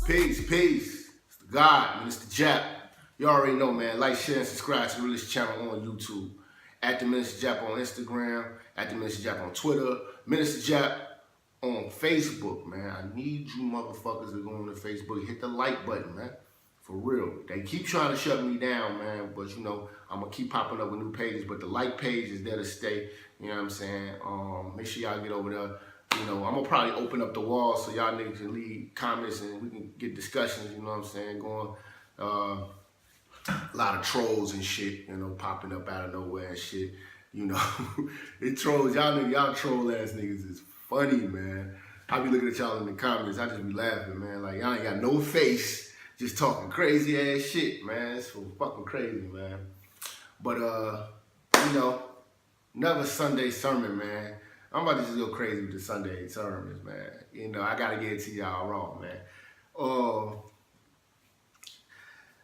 Peace, peace. It's the God, Minister Jap. You already know, man. Like, share, and subscribe to the Realist channel on YouTube. At the Minister Jap on Instagram. At the Minister Jap on Twitter. Minister Jap on Facebook, man. I need you motherfuckers to go on the Facebook. Hit the like button, man. For real. They keep trying to shut me down, man. But, you know, I'm going to keep popping up with new pages. But the like page is there to stay. You know what I'm saying? Make sure y'all get over there. You know, I'm going to probably open up the wall so y'all niggas can leave comments and we can get discussions, you know what I'm saying, going. A lot of trolls and shit, you know, popping up out of nowhere and shit, you know. It trolls, y'all troll ass niggas is funny, man. I be looking at y'all in the comments, I just be laughing, man. Like, y'all ain't got no face, just talking crazy ass shit, man. It's so fucking crazy, man. But, you know, another Sunday sermon, man. I'm about to just go crazy with the Sunday sermons, man. You know, I gotta get it to y'all raw, man.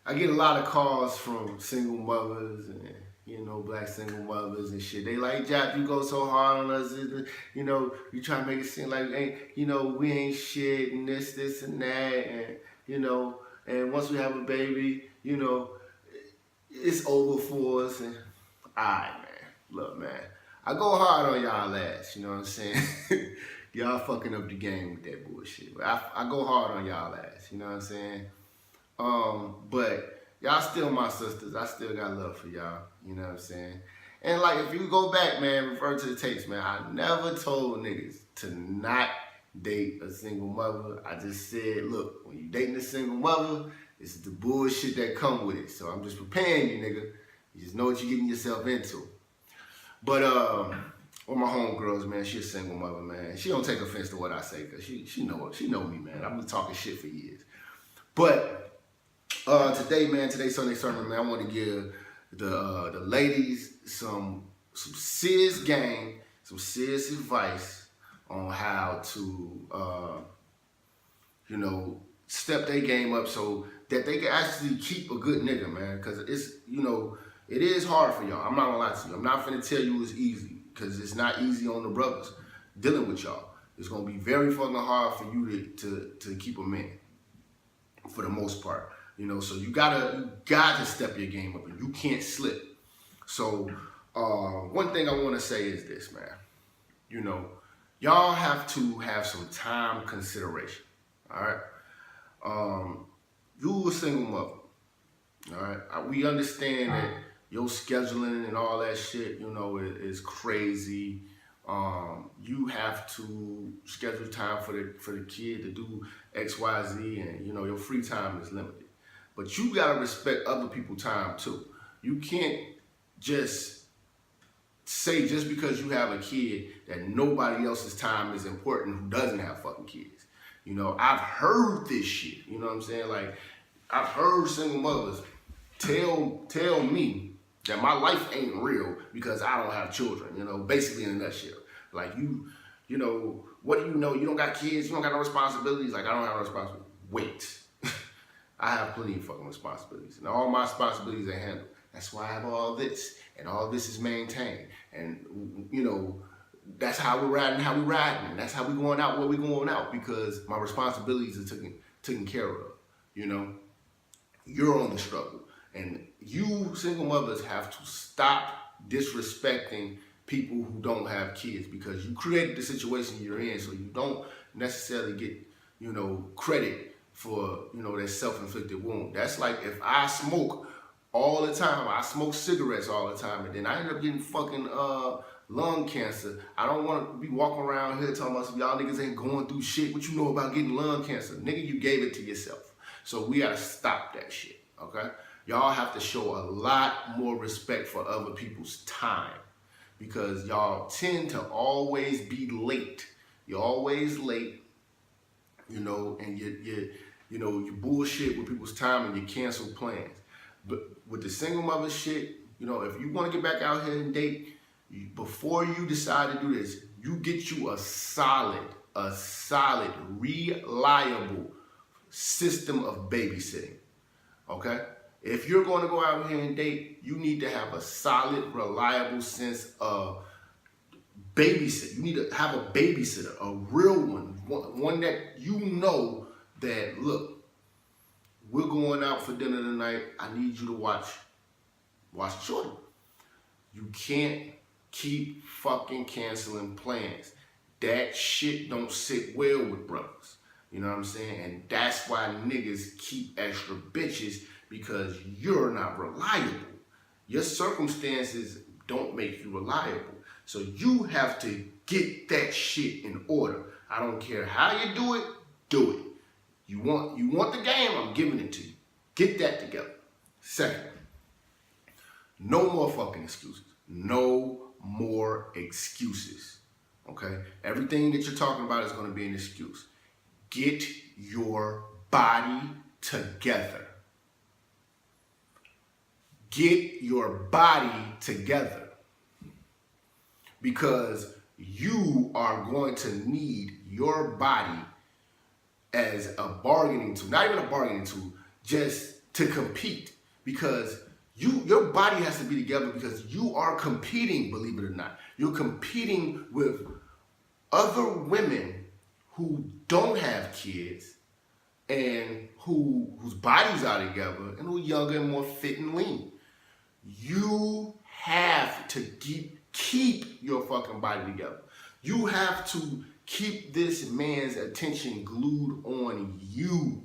I get a lot of calls from single mothers and, you know, black single mothers and shit. They like, Jap, you go so hard on us. You know, you try to make it seem like, you know, we ain't shit and this and that. And, you know, and once we have a baby, you know, it's over for us. And, all right, man. Look, man. I go hard on y'all ass, you know what I'm saying? Y'all fucking up the game with that bullshit. But I go hard on y'all ass, you know what I'm saying? But y'all still my sisters. I still got love for y'all, you know what I'm saying? And like, if you go back, man, refer to the tapes, man, I never told niggas to not date a single mother. I just said, look, when you dating a single mother, this is the bullshit that come with it. So I'm just preparing you, nigga. You just know what you're getting yourself into. But one of my homegirls, man, she a single mother, man. She don't take offense to what I say, cause she know me, man. I've been talking shit for years. But today, man, today's Sunday sermon, man, I want to give the ladies some serious game, some serious advice on how to you know, step their game up so that they can actually keep a good nigga, man. Cause it's, you know, it is hard for y'all. I'm not gonna lie to you. I'm not finna tell you it's easy, because it's not easy on the brothers dealing with y'all. It's gonna be very fucking hard for you to keep a man, for the most part. You know, so you gotta step your game up, and you can't slip. So one thing I wanna say is this, man. You know, y'all have to have some time consideration. Alright? You a single mother. Alright? We understand that your scheduling and all that shit, you know, is crazy. You have to schedule time for the kid to do X, Y, Z, and you know your free time is limited. But you gotta respect other people's time too. You can't just say just because you have a kid that nobody else's time is important who doesn't have fucking kids. You know, I've heard this shit. You know what I'm saying? Like, I've heard single mothers tell me that my life ain't real because I don't have children, you know, basically in a nutshell. Like, you know, what do you know? You don't got kids, you don't got no responsibilities. Like, I don't have no responsibilities. Wait. I have plenty of fucking responsibilities, and all my responsibilities are handled. That's why I have all this, and all this is maintained. And, you know, that's how we're riding, and that's how we going out where we going out, because my responsibilities are taken care of, you know? You're on the struggle. And you single mothers have to stop disrespecting people who don't have kids, because you created the situation you're in, so you don't necessarily get, you know, credit for, you know, that self-inflicted wound. That's like if I smoke all the time, I smoke cigarettes all the time, and then I end up getting fucking lung cancer. I don't want to be walking around here talking about some y'all niggas ain't going through shit. What you know about getting lung cancer? Nigga, you gave it to yourself. So we gotta stop that shit, okay? Y'all have to show a lot more respect for other people's time, because y'all tend to always be late. You're always late, you know, and you bullshit with people's time and you cancel plans. But with the single mother shit, you know, if you want to get back out here and date, before you decide to do this, you get you a solid, reliable system of babysitting, okay? If you're going to go out here and date, you need to have a solid, reliable sense of babysit. You need to have a babysitter, a real one that you know that, look, we're going out for dinner tonight. I need you to watch Shorty. You can't keep fucking canceling plans. That shit don't sit well with brothers. You know what I'm saying? And that's why niggas keep extra bitches, because you're not reliable. Your circumstances don't make you reliable. So you have to get that shit in order. I don't care how you do it, do it. You want the game, I'm giving it to you. Get that together. Second, no more fucking excuses. No more excuses. Okay? Everything that you're talking about is going to be an excuse. Get your body together. Get your body together. Because you are going to need your body as a bargaining tool, not even a bargaining tool, just to compete. Because your body has to be together, because you are competing, believe it or not. You're competing with other women who don't have kids and whose bodies are together and who are younger and more fit and lean. You have to keep your fucking body together. You have to keep this man's attention glued on you.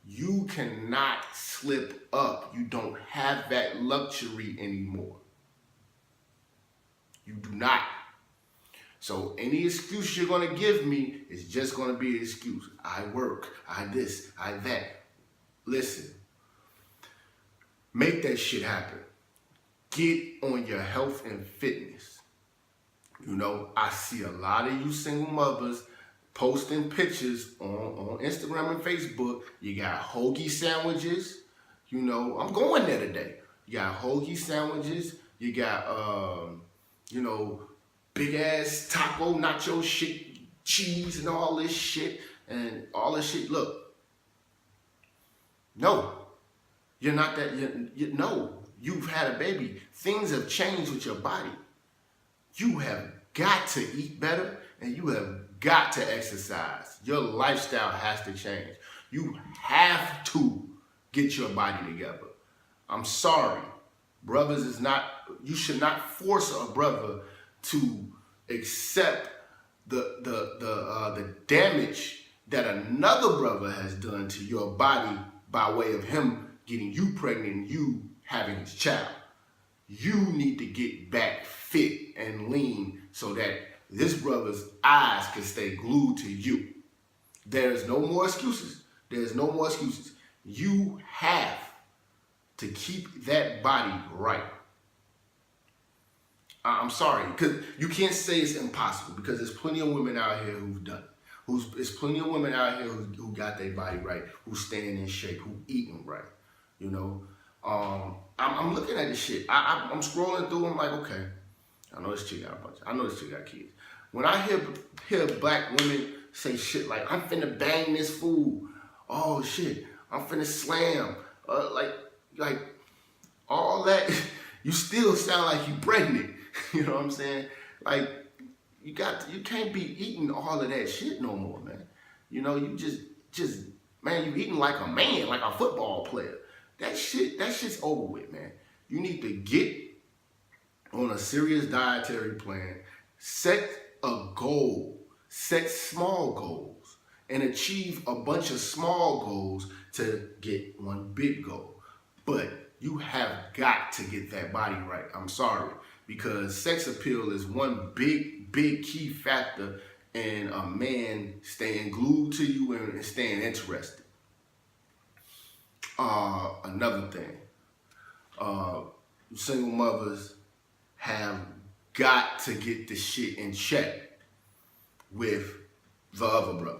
You cannot slip up. You don't have that luxury anymore. You do not. So any excuse you're going to give me is just going to be an excuse. I work, I this, I that. Listen, make that shit happen. Get on your health and fitness. You know, I see a lot of you single mothers posting pictures on Instagram and Facebook. You got hoagie sandwiches. You know, I'm going there today. You got hoagie sandwiches. You got, you know, big ass taco, nacho shit, cheese and all this shit. And all this shit. Look, no, you're not that, no, you've had a baby. Things have changed with your body. You have got to eat better and you have got to exercise. Your lifestyle has to change. You have to get your body together. I'm sorry. Brothers is not, you should not force a brother to accept the damage that another brother has done to your body by way of him getting you pregnant and you having his child. You need to get back fit and lean so that this brother's eyes can stay glued to you. There's no more excuses. There's no more excuses. You have to keep that body right. I'm sorry, because you can't say it's impossible, because there's plenty of women out here who've done it. There's plenty of women out here who got their body right, who's staying in shape, who eating right, you know. I'm looking at this shit. I'm scrolling through. I'm like, okay, I know this chick got a bunch. I know this chick got kids. When I hear black women say shit like, I'm finna bang this fool. Oh shit, I'm finna slam. Like all that, you still sound like you pregnant. You know what I'm saying? Like you can't be eating all of that shit no more, man. You know, you just man, you eating like a man, like a football player. That shit's over with, man. You need to get on a serious dietary plan, set a goal, set small goals, and achieve a bunch of small goals to get one big goal. But you have got to get that body right. I'm sorry, because sex appeal is one big key factor in a man staying glued to you and staying interested. Another thing, single mothers have got to get the shit in check with the other brother.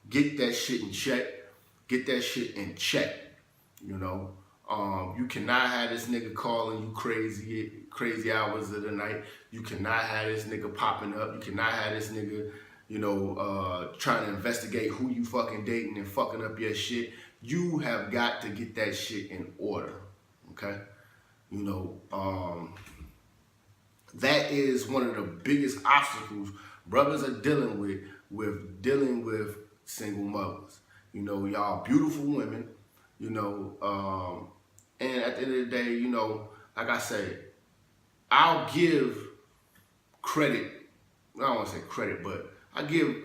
Get that shit in check. Get that shit in check. You know, you cannot have this nigga calling you crazy hours of the night. You cannot have this nigga popping up. You cannot have this nigga, you know, trying to investigate who you fucking dating and fucking up your shit. you have got to get that shit in order. Okay, you know, that is one of the biggest obstacles brothers are dealing with dealing with single mothers. You know, y'all beautiful women. You know, and at the end of the day, you know, like I said, I'll give credit. I don't want to say credit, but I give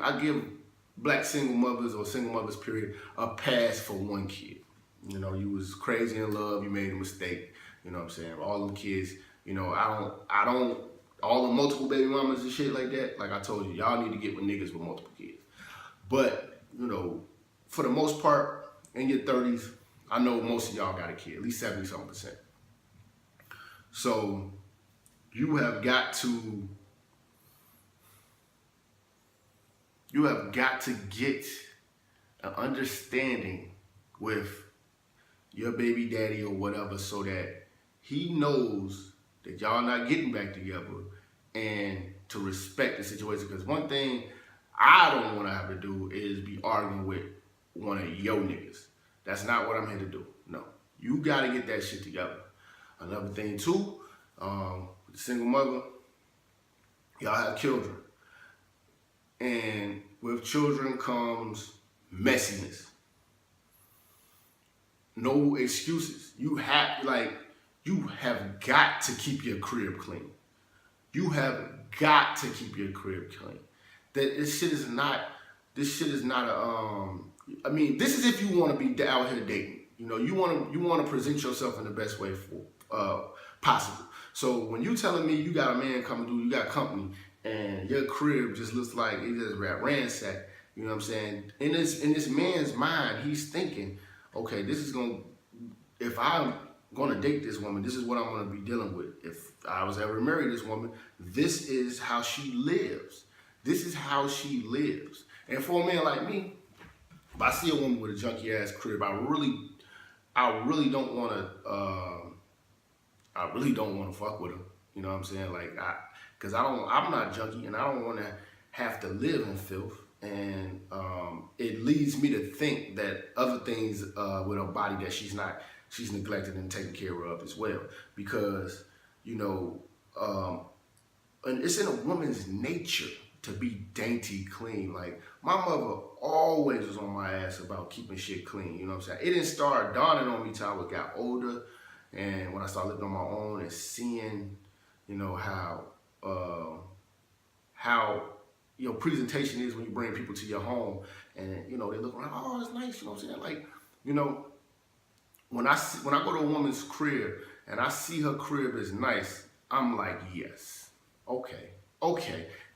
black single mothers or single mothers period a pass for one kid. You know, you was crazy in love, you made a mistake. You know what I'm saying? All them kids, you know, I don't all the multiple baby mamas and shit like that. Like I told you, y'all need to get with niggas with multiple kids. But you know, for the most part, in your 30s, I know most of y'all got a kid, at least 70-something%. So you have got to get an understanding with your baby daddy or whatever, so that he knows that y'all not getting back together, and to respect the situation. Because one thing I don't want to have to do is be arguing with one of your niggas. That's not what I'm here to do. No, you got to get that shit together. Another thing too, with the single mother, y'all have children. And with children comes messiness. No excuses. You have got to keep your crib clean. You have got to keep your crib clean. That this shit is not a I mean, this is if you want to be out here dating. You know, you want to present yourself in the best way possible. So when you telling me you got a man coming through, you got company, and your crib just looks like it just ransacked, you know what I'm saying? In this man's mind, he's thinking, okay, if I'm gonna date this woman, this is what I'm gonna be dealing with. If I was ever married this woman, this is how she lives. This is how she lives. And for a man like me, if I see a woman with a junky ass crib, I really don't wanna fuck with her. You know what I'm saying? Like because I'm not junky, and I don't want to have to live in filth. And it leads me to think that other things with her body that she's neglected and taken care of as well. Because, you know, and it's in a woman's nature to be dainty clean. Like, my mother always was on my ass about keeping shit clean. You know what I'm saying? It didn't start dawning on me till I got older, and when I started living on my own and seeing, you know, how your presentation is when you bring people to your home, and you know they look like, oh, it's nice. You know what I'm saying? Like, you know, when I go to a woman's crib and I see her crib is nice, I'm like, yes, okay,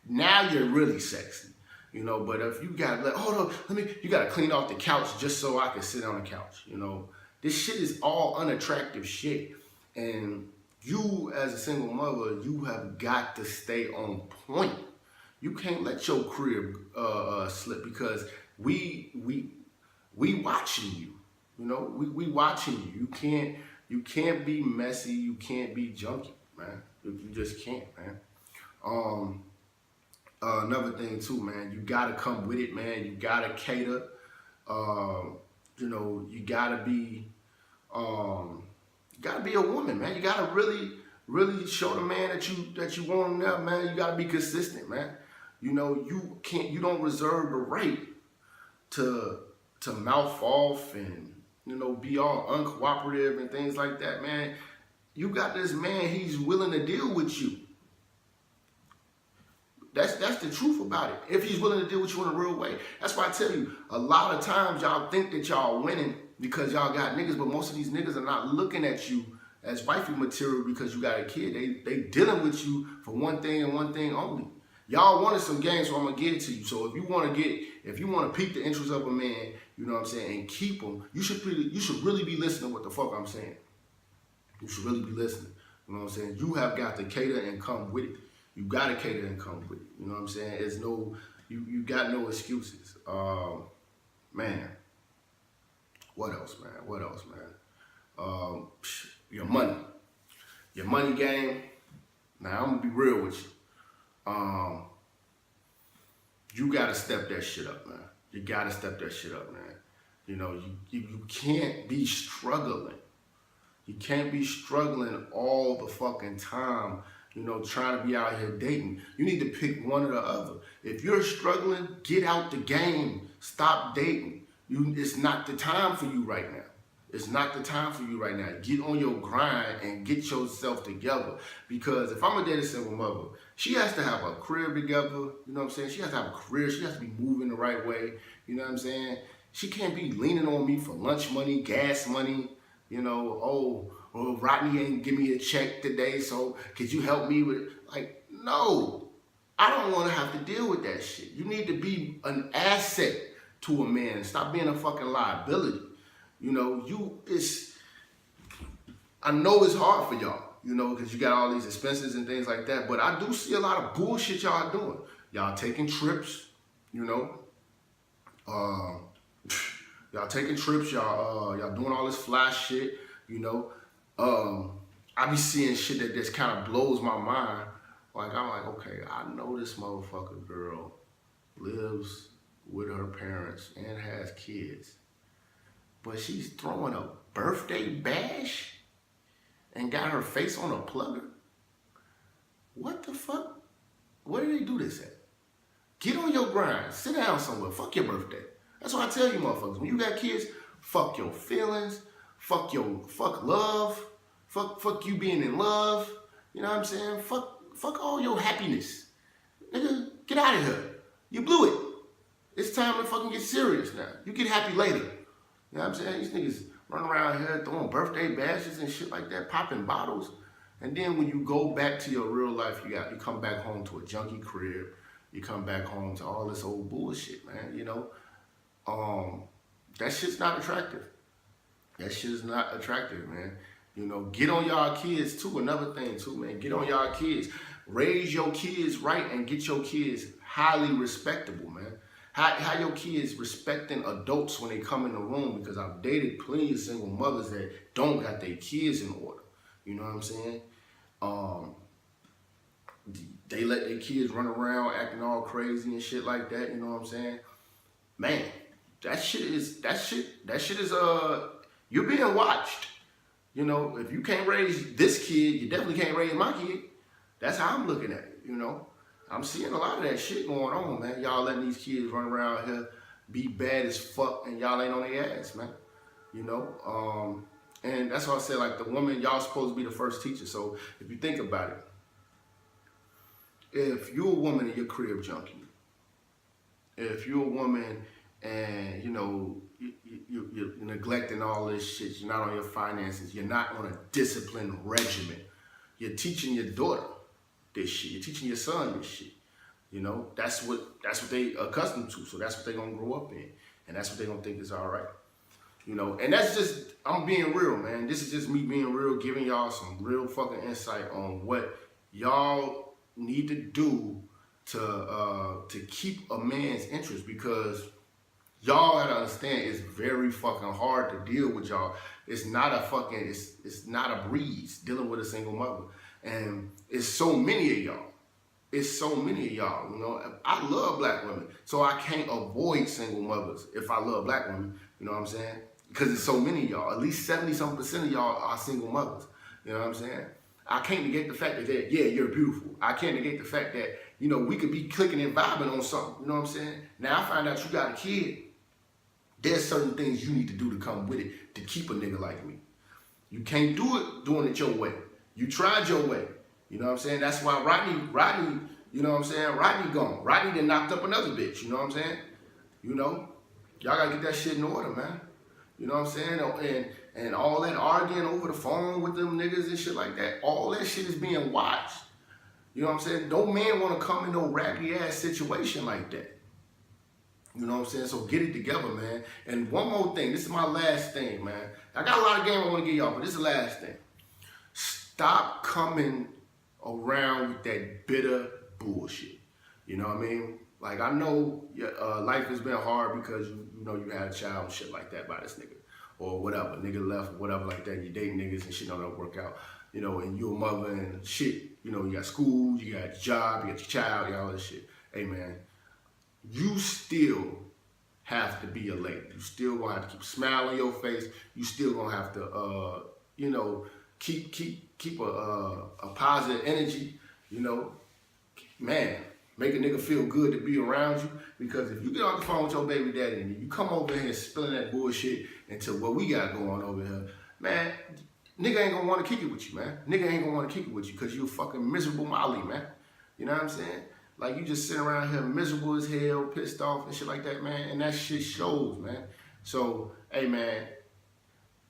now you're really sexy. You know, but if you got like, hold on, you gotta clean off the couch just so I can sit on the couch. You know, this shit is all unattractive shit, and you as a single mother, you have got to stay on point. You can't let your crib slip, because we watching you. You know, we watching you. You can't be messy. You can't be junky, man. You just can't, man. Another thing too, man. You gotta come with it, man. You gotta cater. You know, you gotta be a woman, man. You gotta really show the man that you want him there, man. You gotta be consistent, man. You know, you don't reserve the right to mouth off and, you know, be all uncooperative and things like that, man. You got this man, he's willing to deal with you. That's the truth about it. If he's willing to deal with you in a real way. That's why I tell you, a lot of times y'all think that y'all winning because y'all got niggas, but most of these niggas are not looking at you as wifey material because you got a kid. They dealing with you for one thing and one thing only. Y'all wanted some game, so I'm gonna get it to you. So if you want to pique the interest of a man, you know what I'm saying, and keep him, you should really be listening to what the fuck I'm saying. You should really be listening. You know what I'm saying? You have got to cater and come with it. You gotta cater and come with it. You know what I'm saying? It's you got no excuses. Man. What else, man? Your money game. Now I'm gonna be real with you. You gotta step that shit up, man. You gotta step that shit up, man. You know, you can't be struggling. You can't be struggling all the fucking time, you know, trying to be out here dating. You need to pick one or the other. If you're struggling, get out the game. Stop dating. It's not the time for you right now. It's not the time for you right now. Get on your grind and get yourself together. Because if I'm gonna date a single mother, she has to have a crib together. You know what I'm saying? She has to have a career. She has to be moving the right way. You know what I'm saying? She can't be leaning on me for lunch money, gas money. You know, oh, Rodney ain't give me a check today, so could you help me with, like, no. I don't want to have to deal with that shit. You need to be an asset to a man. Stop being a fucking liability. You know, I know it's hard for y'all, you know, because you got all these expenses and things like that, but I do see a lot of bullshit y'all doing. Y'all taking trips, you know. Y'all taking trips, y'all doing all this fly shit, you know. I be seeing shit that just kind of blows my mind. Like, I'm like, okay, I know this motherfucker girl lives with her parents and has kids, but she's throwing a birthday bash and got her face on a plugger. What the fuck? Where do they do this at? Get on your grind. Sit down somewhere. Fuck your birthday. That's what I tell you motherfuckers. When you got kids, fuck your feelings. Fuck love. Fuck you being in love. You know what I'm saying? Fuck all your happiness. Nigga, get out of here. You blew it. It's time to fucking get serious now. You get happy later. You know what I'm saying? These niggas run around here throwing birthday bashes and shit like that, popping bottles. And then when you go back to your real life, you come back home to a junkie crib. You come back home to all this old bullshit, man, you know? That shit's not attractive. That shit is not attractive, man. You know, get on y'all kids too. Another thing too, man. Get on y'all kids. Raise your kids right and get your kids highly respectable, man. How your kids respecting adults when they come in the room, because I've dated plenty of single mothers that don't got their kids in order. You know what I'm saying? They let their kids run around acting all crazy and shit like that. You know what I'm saying? Man, that shit is you're being watched. You know, if you can't raise this kid, you definitely can't raise my kid. That's how I'm looking at it, you know. I'm seeing a lot of that shit going on, man. Y'all letting these kids run around here, be bad as fuck, and y'all ain't on their ass, man. You know, and that's why I say, like, the woman, y'all supposed to be the first teacher. So if you think about it, if you're a woman and you're crib junkie, if you're a woman and, you know, you're neglecting all this shit, you're not on your finances, you're not on a disciplined regimen, you're teaching your daughter this shit, you're teaching your son this shit, you know, that's what they accustomed to, so that's what they're gonna grow up in, and that's what they're gonna think is all right, you know, and that's just, I'm being real, man. This is just me being real, giving y'all some real fucking insight on what y'all need to do to keep a man's interest, because y'all gotta understand it's very fucking hard to deal with y'all. It's not a fucking, it's not a breeze dealing with a single mother. And it's so many of y'all. It's so many of y'all, you know. I love black women, so I can't avoid single mothers if I love black women, you know what I'm saying? Because it's so many of y'all. At least 70-something% of y'all are single mothers, you know what I'm saying? I can't negate the fact that, yeah, you're beautiful. I can't negate the fact that, you know, we could be clicking and vibing on something, you know what I'm saying? Now I find out you got a kid, there's certain things you need to do to come with it to keep a nigga like me. You can't do it doing it your way. You tried your way. You know what I'm saying? That's why Rodney, you know what I'm saying? Rodney gone. Rodney done knocked up another bitch, you know what I'm saying? You know? Y'all gotta get that shit in order, man. You know what I'm saying? And all that arguing over the phone with them niggas and shit like that, all that shit is being watched. You know what I'm saying? No man wanna come in no raggedy ass situation like that. You know what I'm saying? So get it together, man. And one more thing. This is my last thing, man. I got a lot of game I want to get y'all, but this is the last thing. Stop coming around with that bitter bullshit. You know what I mean? Like, I know life has been hard because you know you had a child and shit like that by this nigga. Or whatever. Nigga left, whatever like that. You dating niggas and shit don't work out. You know, and you're a mother and shit. You know, you got school, you got your job, you got your child, you got all this shit. Hey, man. You still have to be a lady. You still gonna have to keep a smile on your face. You still gonna have to, you know, keep a positive energy. You know, man, make a nigga feel good to be around you. Because if you get off the phone with your baby daddy and you come over here spilling that bullshit into what we got going over here, man, nigga ain't gonna want to kick it with you, man. Nigga ain't gonna want to kick it with you because you a fucking miserable Molly, man. You know what I'm saying? Like, you just sitting around here miserable as hell, pissed off and shit like that, man. And that shit shows, man. So, hey, man,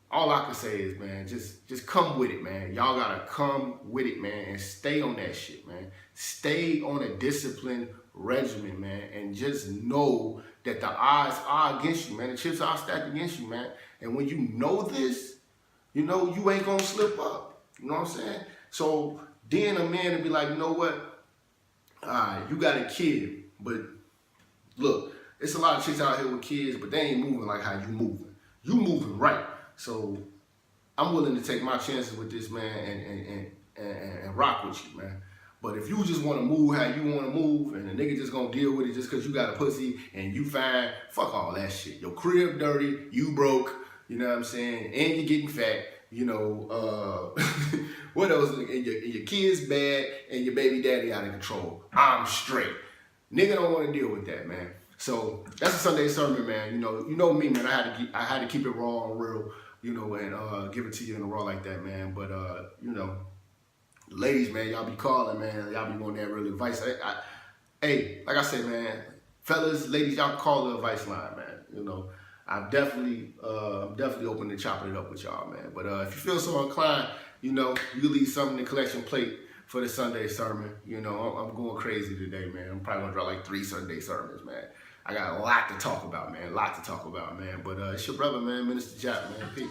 all I can say is, man, just come with it, man. Y'all gotta come with it, man, and stay on that shit, man. Stay on a disciplined regimen, man, and just know that the odds are against you, man. The chips are stacked against you, man. And when you know this, you know you ain't gonna slip up. You know what I'm saying? So then a man will be like, you know what? All right, you got a kid, but look, it's a lot of chicks out here with kids, but they ain't moving like how you moving. You moving right. So I'm willing to take my chances with this, man, and rock with you, man. But if you just want to move how you want to move, and the nigga just gonna deal with it just because you got a pussy and you fine, fuck all that shit. Your crib dirty, you broke, you know what I'm saying, and you're getting fat. You know, what else? And your kid's bad, and your baby daddy out of control. I'm straight. Nigga don't want to deal with that, man. So that's a Sunday sermon, man. You know me, man. I had to keep it raw and real, you know, and give it to you in the raw like that, man. But you know, ladies, man, y'all be calling, man. Y'all be wanting that real advice. Hey, like I said, man, fellas, ladies, y'all call the advice line, man. You know. I'm definitely open to chopping it up with y'all, man. But if you feel so inclined, you know, you can leave something in the collection plate for the Sunday sermon. You know, I'm going crazy today, man. I'm probably gonna drop like 3 Sunday sermons, man. I got a lot to talk about, man. A lot to talk about, man. But it's your brother, man, Minister Jap, man. Peace.